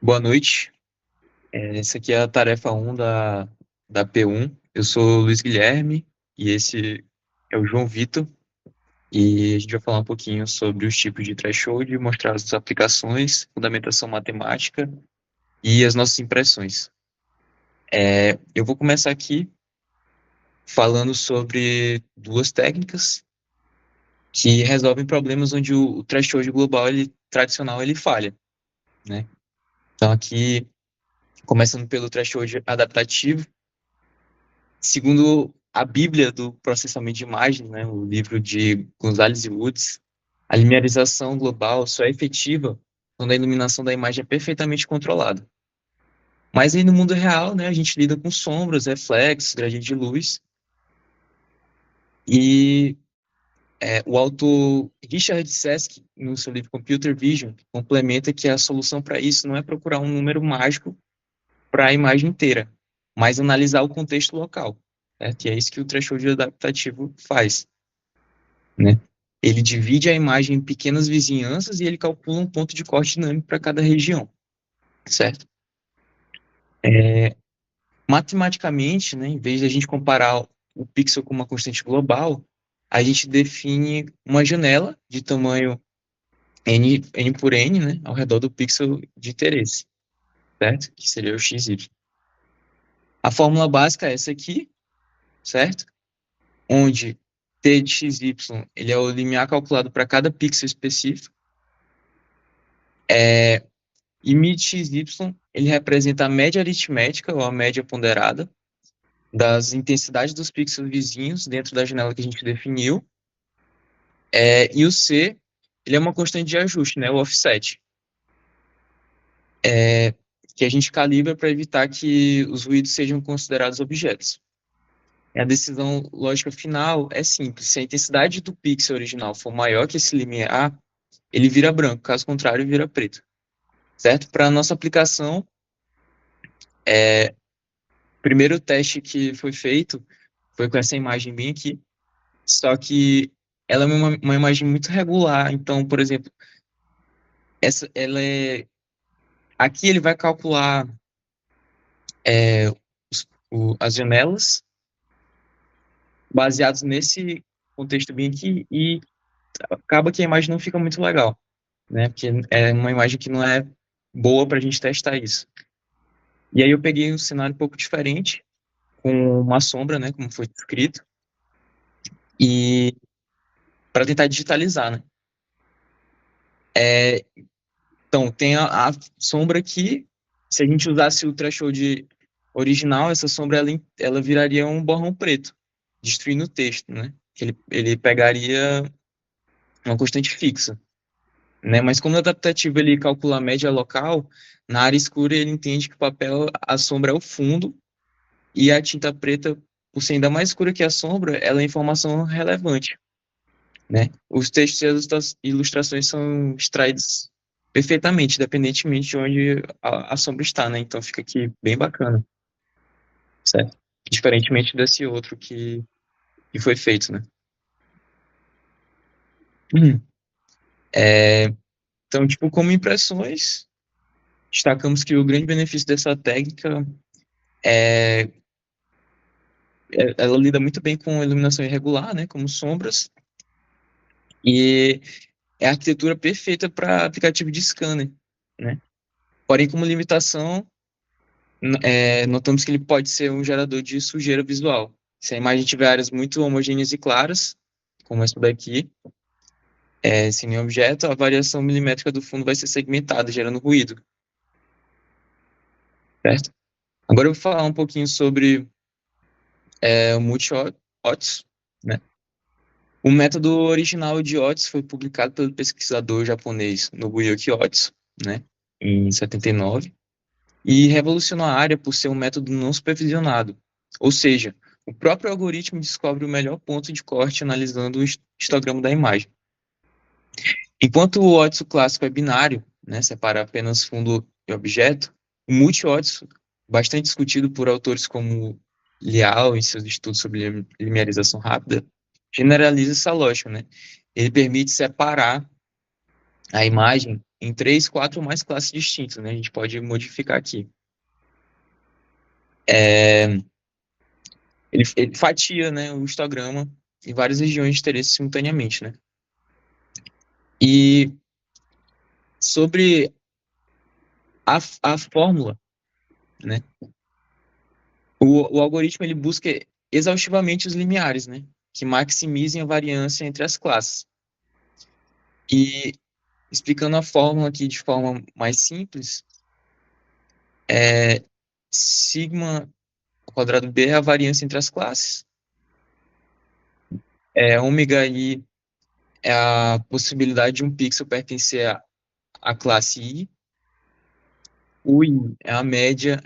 Boa noite. Essa aqui é a tarefa 1 da P1. Eu sou o Luiz Guilherme e esse é o João Vitor. E a gente vai falar um pouquinho sobre os tipos de threshold, mostrar as aplicações, fundamentação matemática e as nossas impressões. Eu vou começar aqui falando sobre duas técnicas que resolvem problemas onde o threshold global tradicional ele falha, né? Então aqui, começando pelo threshold adaptativo. Segundo a Bíblia do processamento de imagem, né, o livro de Gonzales e Woods, a linearização global só é efetiva quando a iluminação da imagem é perfeitamente controlada. Mas aí no mundo real, né, a gente lida com sombras, reflexos, gradiente de luz, e o autor Richard Sesk, no seu livro Computer Vision, complementa que a solução para isso não é procurar um número mágico para a imagem inteira, mas analisar o contexto local, certo? E é isso que o threshold adaptativo faz, né? Ele divide a imagem em pequenas vizinhanças e ele calcula um ponto de corte dinâmico para cada região, certo? Matematicamente, né, em vez de a gente comparar o pixel com uma constante global, a gente define uma janela de tamanho n por n, né, ao redor do pixel de interesse, certo? Que seria o xy. A fórmula básica é essa aqui, certo? Onde t de xy ele é o limiar calculado para cada pixel específico. E μ(xy) ele representa a média aritmética ou a média ponderada das intensidades dos pixels vizinhos dentro da janela que a gente definiu. E o c ele é uma constante de ajuste, né, o offset, que a gente calibra para evitar que os ruídos sejam considerados objetos. A decisão lógica final é simples. Se a intensidade do pixel original for maior que esse limiar, ele vira branco, caso contrário, vira preto. Certo? Para a nossa aplicação, o primeiro teste que foi feito foi com essa imagem bem aqui, só que ela é uma imagem muito regular. Então, por exemplo, aqui ele vai calcular as janelas baseados nesse contexto bem aqui e acaba que a imagem não fica muito legal, né? Porque é uma imagem que não é boa para a gente testar isso. E aí eu peguei um cenário um pouco diferente, com uma sombra, né, como foi descrito, e para tentar digitalizar, né? Então, tem a sombra aqui. Se a gente usasse o threshold original, essa sombra ela viraria um borrão preto, destruindo o texto, né? Ele pegaria uma constante fixa, né? Mas como o adaptativo ele calcula a média local, na área escura ele entende que o papel, a sombra é o fundo e a tinta preta, por ser ainda mais escura que a sombra, ela é informação relevante, né? Os textos e as ilustrações são extraídos perfeitamente, independentemente de onde a sombra está, né? Então fica aqui bem bacana, certo? Diferentemente desse outro que foi feito, né? Uhum. Então, tipo, como impressões, destacamos que o grande benefício dessa técnica ela lida muito bem com iluminação irregular, né? Como sombras, e é a arquitetura perfeita para aplicativo de scanner, né? Porém, como limitação, notamos que ele pode ser um gerador de sujeira visual. Se a imagem tiver áreas muito homogêneas e claras, como essa daqui, sem nenhum objeto, a variação milimétrica do fundo vai ser segmentada, gerando ruído, certo? Agora eu vou falar um pouquinho sobre o multi-OTS, né? O método original de OTS foi publicado pelo pesquisador japonês Nobuyuki Otsu, né, em 79, e revolucionou a área por ser um método não supervisionado. Ou seja, o próprio algoritmo descobre o melhor ponto de corte analisando o histograma da imagem. Enquanto o OTS clássico é binário, né, separa apenas fundo e objeto, o multi-OTS, bastante discutido por autores como Liao em seus estudos sobre linearização rápida, generaliza essa lógica, né? Ele permite separar a imagem em 3, 4 ou mais classes distintas, né? A gente pode modificar aqui. É, ele fatia, né, o histograma em várias regiões de interesse simultaneamente, né? E sobre a fórmula, né? O algoritmo ele busca exaustivamente os limiares, né? Que maximizem a variância entre as classes. E explicando a fórmula aqui de forma mais simples, é sigma ao quadrado b é a variância entre as classes. Ômega i é a possibilidade de um pixel pertencer à classe i. O i é a média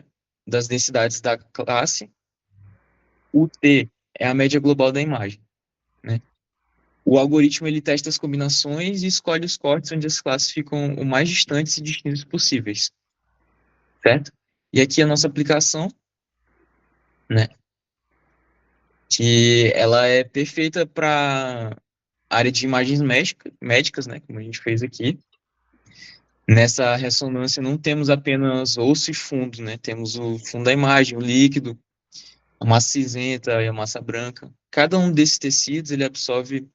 das densidades da classe. O t é a média global da imagem, né? O algoritmo ele testa as combinações e escolhe os cortes onde as classes ficam o mais distantes e distintos possíveis, certo? E aqui a nossa aplicação, né, que ela é perfeita para área de imagens médicas, né, como a gente fez aqui. Nessa ressonância não temos apenas osso e fundo, né? Temos o fundo da imagem, o líquido, a massa cinzenta e a massa branca. Cada um desses tecidos ele absorve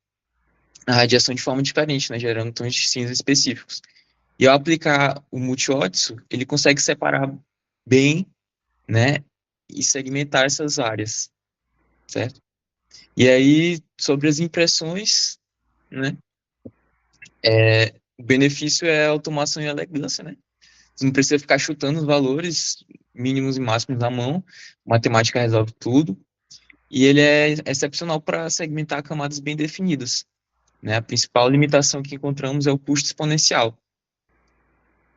a radiação de forma diferente, né, gerando tons de cinza específicos. E ao aplicar o multiótico, ele consegue separar bem, né, e segmentar essas áreas, certo? E aí, sobre as impressões, né, o benefício é a automação e a elegância, né? Você não precisa ficar chutando os valores mínimos e máximos na mão, a matemática resolve tudo, e ele é excepcional para segmentar camadas bem definidas, né? A principal limitação que encontramos é o custo exponencial.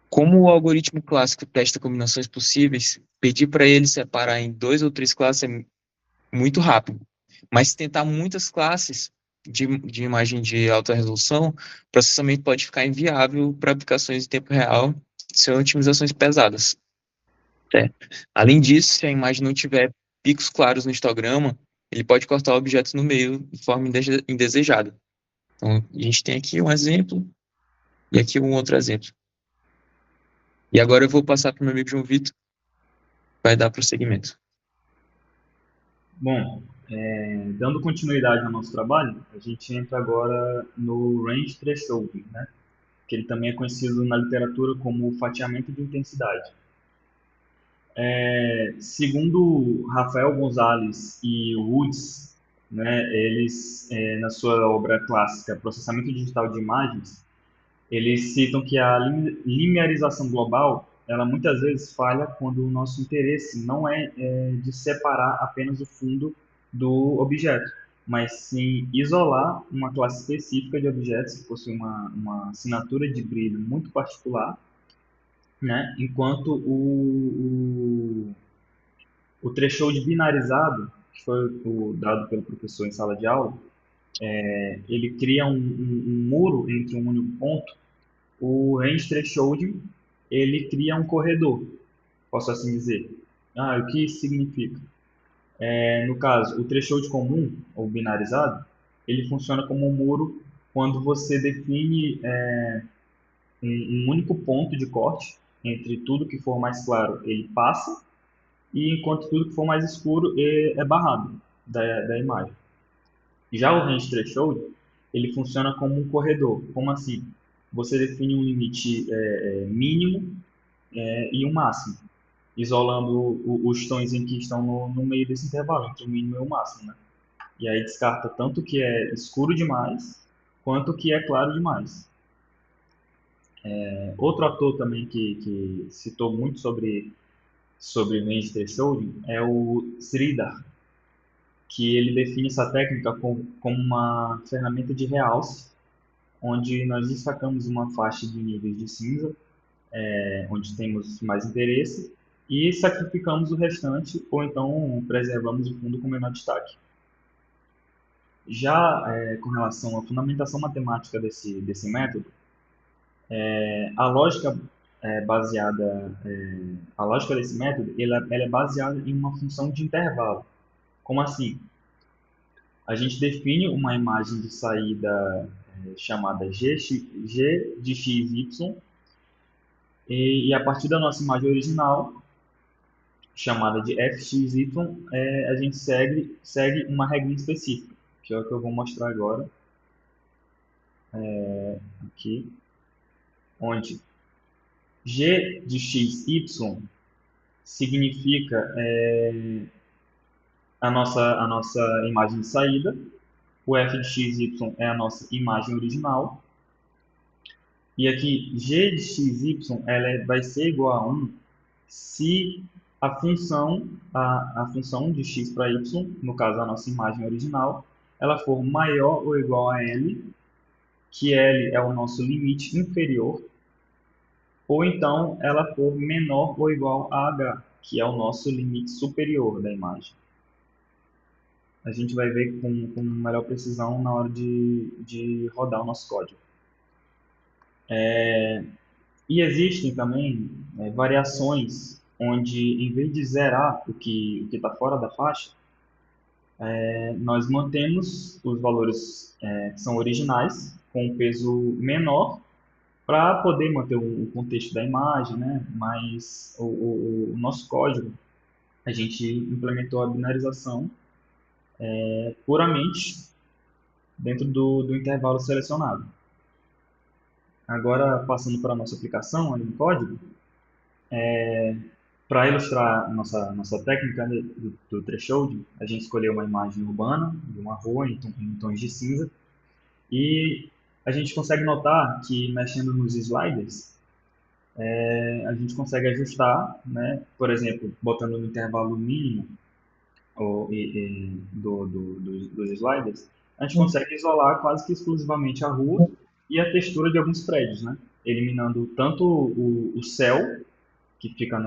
Como o algoritmo clássico testa combinações possíveis, pedir para ele separar em 2 ou 3 classes é muito rápido. Mas se tentar muitas classes de imagem de alta resolução, o processamento pode ficar inviável para aplicações em tempo real, sem otimizações pesadas. Certo? Além disso, se a imagem não tiver picos claros no histograma, ele pode cortar objetos no meio de forma indesejada. Então, a gente tem aqui um exemplo e aqui um outro exemplo. E agora eu vou passar para o meu amigo João Vitor, que vai dar prosseguimento. Bom, dando continuidade ao nosso trabalho, a gente entra agora no Range Thresholding, né? Que ele também é conhecido na literatura como fatiamento de intensidade. Segundo Rafael Gonzalez e Woods, né, eles, na sua obra clássica Processamento Digital de Imagens, eles citam que a linearização global, ela muitas vezes falha quando o nosso interesse não é de separar apenas o fundo do objeto, mas sim isolar uma classe específica de objetos que possui uma assinatura de brilho muito particular, né? Enquanto o threshold binarizado, que foi o dado pelo professor em sala de aula, ele cria um muro entre um único ponto. O range threshold ele cria um corredor, posso assim dizer. O que isso significa? No caso, o threshold comum, ou binarizado, ele funciona como um muro quando você define um único ponto de corte entre tudo que for mais claro, ele passa, e enquanto tudo que for mais escuro é barrado da imagem. Já o range threshold, ele funciona como um corredor. Como assim? Você define um limite mínimo e um máximo, isolando os tons em que estão no meio desse intervalo, entre o mínimo e o máximo, né? E aí descarta tanto o que é escuro demais, quanto o que é claro demais. Outro ator também que citou muito sobre range thresholding é o Sridhar, que ele define essa técnica como uma ferramenta de realce, onde nós destacamos uma faixa de níveis de cinza, onde temos mais interesse, e sacrificamos o restante, ou então preservamos o fundo com menor destaque. Já com relação à fundamentação matemática desse método, a lógica a lógica desse método, ela é baseada em uma função de intervalo. Como assim? A gente define uma imagem de saída chamada G de x, y, E a partir da nossa imagem original, chamada de fxy, a gente segue uma regra específica, que é o que eu vou mostrar agora aqui, onde g de xy significa a nossa imagem de saída, o f de xy é a nossa imagem original, e aqui g de xy vai ser igual a 1 se a função de x para y, no caso a nossa imagem original, ela for maior ou igual a L, que L é o nosso limite inferior, ou então ela for menor ou igual a H, que é o nosso limite superior da imagem. A gente vai ver com melhor precisão na hora de rodar o nosso código. E existem também variações onde, em vez de zerar o que está fora da faixa, nós mantemos os valores que são originais, com um peso menor, para poder manter o contexto da imagem, né? Mas o nosso código, a gente implementou a binarização puramente dentro do intervalo selecionado. Agora, passando para a nossa aplicação ali no código, para ilustrar a nossa técnica, né, do threshold, a gente escolheu uma imagem urbana, de uma rua em tons de cinza, e a gente consegue notar que, mexendo nos sliders, a gente consegue ajustar, né, por exemplo, botando no intervalo mínimo dos sliders, a gente consegue isolar quase que exclusivamente a rua e a textura de alguns prédios, né, eliminando tanto o céu, que fica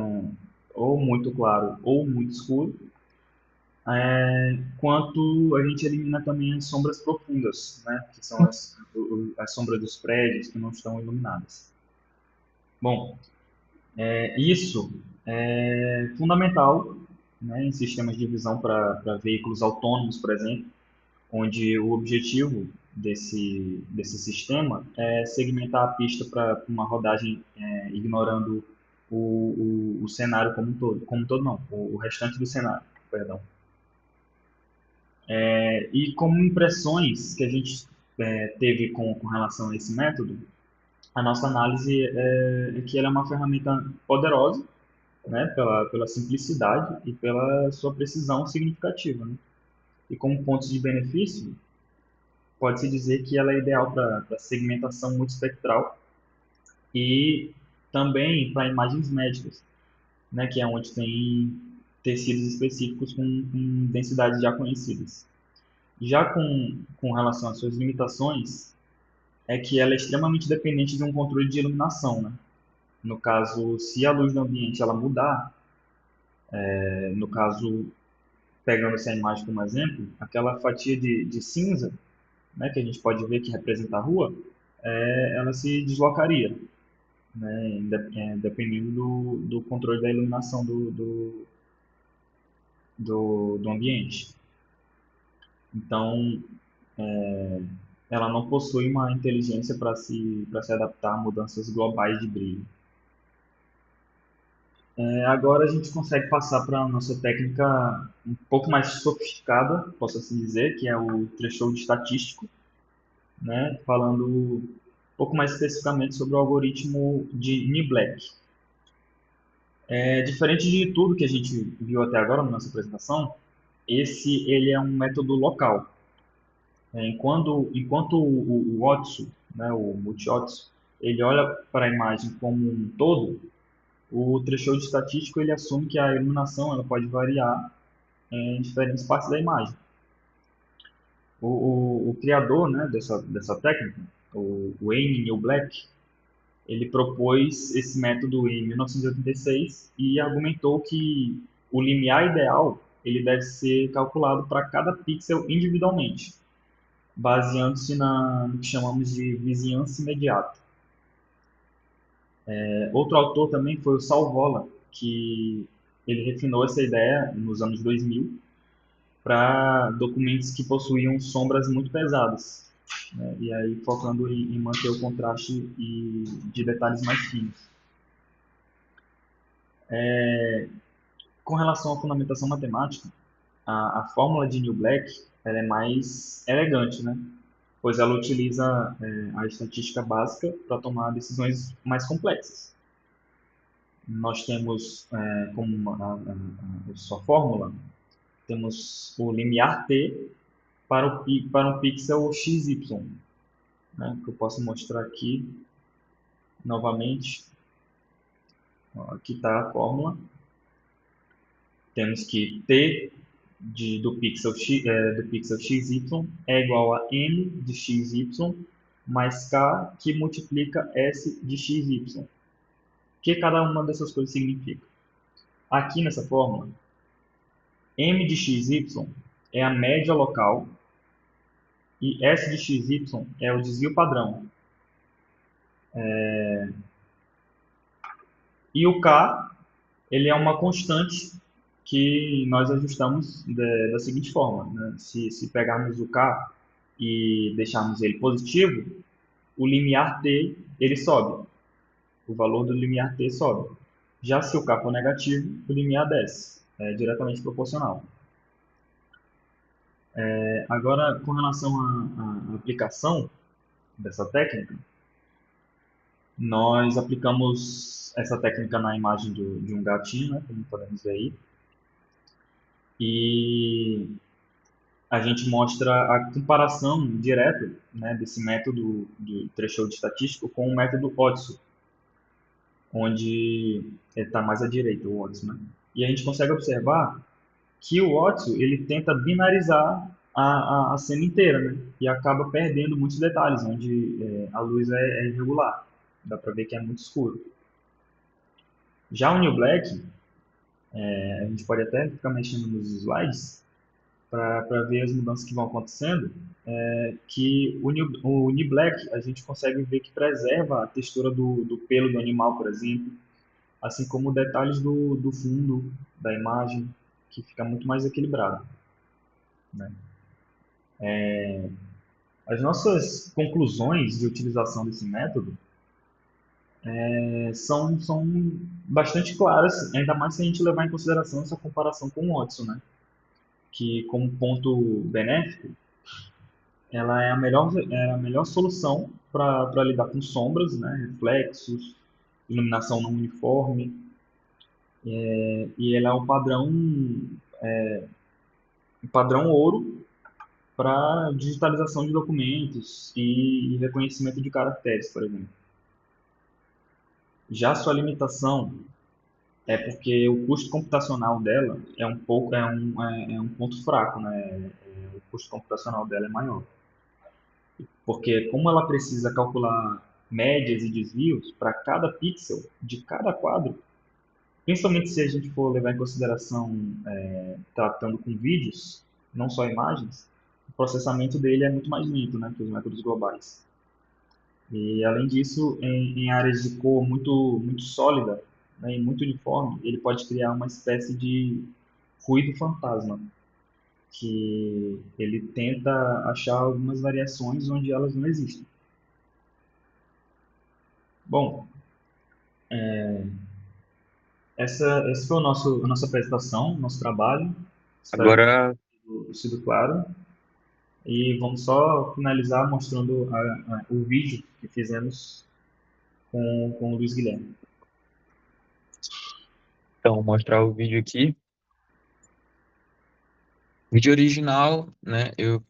ou muito claro ou muito escuro, quanto a gente elimina também as sombras profundas, né, que são as sombras dos prédios que não estão iluminadas. Bom, isso é fundamental, né, em sistemas de visão para veículos autônomos, por exemplo, onde o objetivo desse sistema é segmentar a pista para uma rodagem ignorando o cenário como um todo não, o restante do cenário, perdão. E como impressões que a gente teve com relação a esse método, a nossa análise é que ela é uma ferramenta poderosa, né, pela simplicidade e pela sua precisão significativa, né? E como pontos de benefício, pode-se dizer que ela é ideal para segmentação multispectral e também para imagens médicas, né, que é onde tem tecidos específicos com densidades já conhecidas. Já com relação às suas limitações, é que ela é extremamente dependente de um controle de iluminação, né? No caso, se a luz do ambiente ela mudar, no caso, pegando essa imagem como exemplo, aquela fatia de cinza, né, que a gente pode ver que representa a rua, ela se deslocaria, né, dependendo do controle da iluminação do ambiente. Então, ela não possui uma inteligência para se adaptar a mudanças globais de brilho. Agora a gente consegue passar para a nossa técnica um pouco mais sofisticada, posso assim dizer, que é o threshold estatístico, né? Falando um pouco mais especificamente sobre o algoritmo de Niblack. Diferente de tudo que a gente viu até agora na nossa apresentação, ele é um método local. Enquanto o Watson, né, o multi-Watson, ele olha para a imagem como um todo, o threshold estatístico ele assume que a iluminação ela pode variar em diferentes partes da imagem. O criador, né, dessa técnica, o Amy Newblack, ele propôs esse método em 1986 e argumentou que o limiar ideal ele deve ser calculado para cada pixel individualmente, baseando-se no que chamamos de vizinhança imediata. Outro autor também foi o Saul Vola, que ele refinou essa ideia nos anos 2000 para documentos que possuíam sombras muito pesadas, né? E aí focando em manter o contraste de detalhes mais finos. Com relação à fundamentação matemática, a fórmula de New Black ela é mais elegante, né? Pois ela utiliza a estatística básica para tomar decisões mais complexas. Nós temos como a sua fórmula, temos o limiar t para um pixel xy, né? Que eu posso mostrar aqui novamente. Ó, aqui está a fórmula. Temos que t do pixel xy é igual a m de xy mais k que multiplica s de xy. O que cada uma dessas coisas significa? Aqui nessa fórmula, m de xy é a média local e s de xy é o desvio padrão. E o k, ele é uma constante que nós ajustamos da seguinte forma, né? Se pegarmos o k e deixarmos ele positivo, o limiar t ele sobe. O valor do limiar t sobe. Já se o k for negativo, o limiar desce. É diretamente proporcional. Agora, com relação à aplicação dessa técnica, nós aplicamos essa técnica na imagem de um gatinho, né, como podemos ver aí, e a gente mostra a comparação direta, né, desse método de threshold estatístico com o método Otsu, onde está mais à direita o Otsu, né? E a gente consegue observar que o Otsu ele tenta binarizar a cena inteira, né? E acaba perdendo muitos detalhes, onde a luz é irregular. Dá para ver que é muito escuro. Já o New Black, a gente pode até ficar mexendo nos slides para ver as mudanças que vão acontecendo, que o New Black a gente consegue ver que preserva a textura do pelo do animal, por exemplo, assim como detalhes do fundo da imagem, que fica muito mais equilibrado, né? As nossas conclusões de utilização desse método são bastante claras, ainda mais se a gente levar em consideração essa comparação com o Watson, né? Que, como ponto benéfico, ela é a melhor solução para lidar com sombras, né? Reflexos, iluminação não uniforme, e ela é um padrão ouro para digitalização de documentos e reconhecimento de caracteres, por exemplo. Já sua limitação é porque o custo computacional dela é um ponto fraco, né? O custo computacional dela é maior. Porque como ela precisa calcular médias e desvios para cada pixel de cada quadro, principalmente se a gente for levar em consideração tratando com vídeos, não só imagens, o processamento dele é muito mais lento, né, que os métodos globais. E além disso, em áreas de cor muito sólida, né, e muito uniforme, ele pode criar uma espécie de ruído fantasma, que ele tenta achar algumas variações onde elas não existem. Bom, essa foi a nossa apresentação, nosso trabalho. Espero que Agora, tenha sido claro. E vamos só finalizar mostrando o vídeo que fizemos com o Luiz Guilherme. então, mostrar o vídeo aqui. O vídeo original, né, eu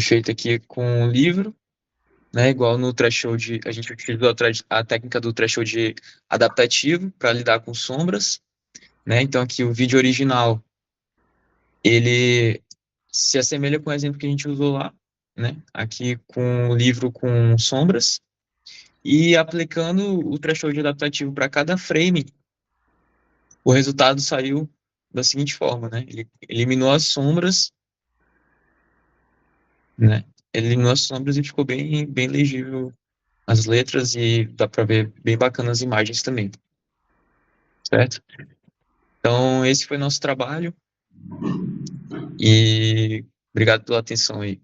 feito aqui com um livro, né, igual no threshold, a gente utilizou a técnica do threshold adaptativo para lidar com sombras, né? Então aqui o vídeo original, ele se assemelha com o exemplo que a gente usou lá, né? Aqui com o livro com sombras e aplicando o threshold adaptativo para cada frame, o resultado saiu da seguinte forma, né? Ele eliminou as sombras, né? Ele eliminou as sombras e ficou bem legível as letras e dá para ver bem bacana as imagens também, certo? Então, esse foi nosso trabalho e obrigado pela atenção aí.